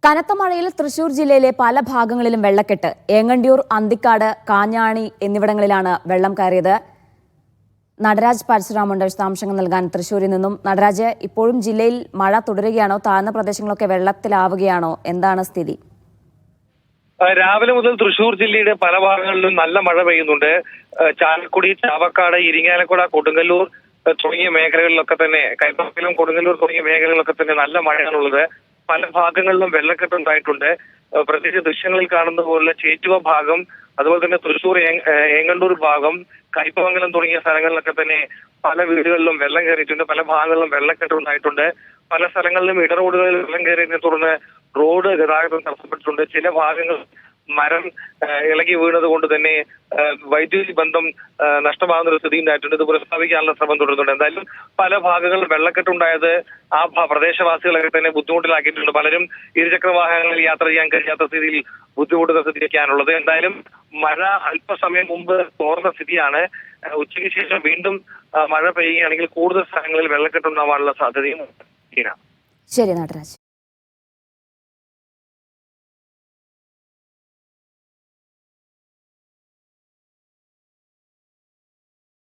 കനത്ത മഴയിൽ തൃശൂർ ജില്ലയിലെ പല ഭാഗങ്ങളിലും വെള്ളക്കെട്ട്. ഏങ്ങണ്ടിയൂർ, അന്തിക്കാട്, കാഞ്ഞാണി എന്നിവിടങ്ങളിലാണ് വെള്ളം കയറിയത്. നടരാജ് പരശുരാമുണ്ട് വിശദാംശങ്ങൾ നൽകാൻ തൃശൂരിൽ നിന്നും. നടരാജ്, ഇപ്പോഴും ജില്ലയിൽ മഴ തുടരുകയാണോ? താഴ്ന്ന പ്രദേശങ്ങളൊക്കെ വെള്ളത്തിലാവുകയാണോ? എന്താണ് സ്ഥിതി? രാവിലെ മുതൽ തൃശൂർ ജില്ലയുടെ പല ഭാഗങ്ങളിലും നല്ല മഴ പെയ്യുന്നുണ്ട്. ചാലക്കുടി, ചാവക്കാട്, ഇരിങ്ങാലക്കുട, കൊടുങ്ങല്ലൂർ തുടങ്ങിയ മേഖലകളിലൊക്കെ തന്നെ, കൈപ്പമംഗലം, കൊടുങ്ങല്ലൂർ തുടങ്ങിയ മേഖലകളിലൊക്കെ തന്നെ നല്ല മഴയാണുള്ളത്. പല ഭാഗങ്ങളിലും വെള്ളക്കെട്ടുണ്ടായിട്ടുണ്ട്. പ്രത്യേകിച്ച് ദൃശ്യങ്ങളിൽ കാണുന്ന പോലെ ചേറ്റുവ ഭാഗം, അതുപോലെ തന്നെ തൃശൂർ ഏങ്ങണ്ടൂർ ഭാഗം, കൈപ്പമംഗലം തുടങ്ങിയ സ്ഥലങ്ങളിലൊക്കെ തന്നെ പല വീടുകളിലും വെള്ളം കയറിയിട്ടുണ്ട്. പല ഭാഗങ്ങളിലും വെള്ളക്കെട്ടുണ്ടായിട്ടുണ്ട്. പല സ്ഥലങ്ങളിലും ഇടറോഡുകളിൽ വെള്ളം കയറിയതിനെ തുടർന്ന് റോഡ് ഗതാഗതം തടസ്സപ്പെട്ടിട്ടുണ്ട്. ചില ഭാഗങ്ങൾ മരം ഇളകി വീണത് കൊണ്ട് തന്നെ വൈദ്യുതി ബന്ധം നഷ്ടമാകുന്ന ഒരു സ്ഥിതി ഉണ്ടായിട്ടുണ്ട്. ഇത് പുനഃസ്ഥാപിക്കാനുള്ള ശ്രമം തുടരുന്നുണ്ട്. എന്തായാലും പല ഭാഗങ്ങളിൽ വെള്ളക്കെട്ടുണ്ടായത് ആ പ്രദേശവാസികളൊക്കെ തന്നെ ബുദ്ധിമുട്ടിലാക്കിയിട്ടുണ്ട്. പലരും ഇരുചക്ര വാഹനങ്ങളിൽ യാത്ര ചെയ്യാൻ കഴിയാത്ത സ്ഥിതിയിൽ ബുദ്ധിമുട്ടുന്ന സ്ഥിതിയൊക്കെയാണുള്ളത്. എന്തായാലും മഴ അല്പസമയം മുമ്പ് തോർന്ന സ്ഥിതിയാണ്. ഉച്ചയ്ക്ക് ശേഷം വീണ്ടും മഴ പെയ്യുകയാണെങ്കിൽ കൂടുതൽ സ്ഥലങ്ങളിൽ വെള്ളക്കെട്ടുണ്ടാവാനുള്ള സാധ്യതയും. ശരി നടരാജ്.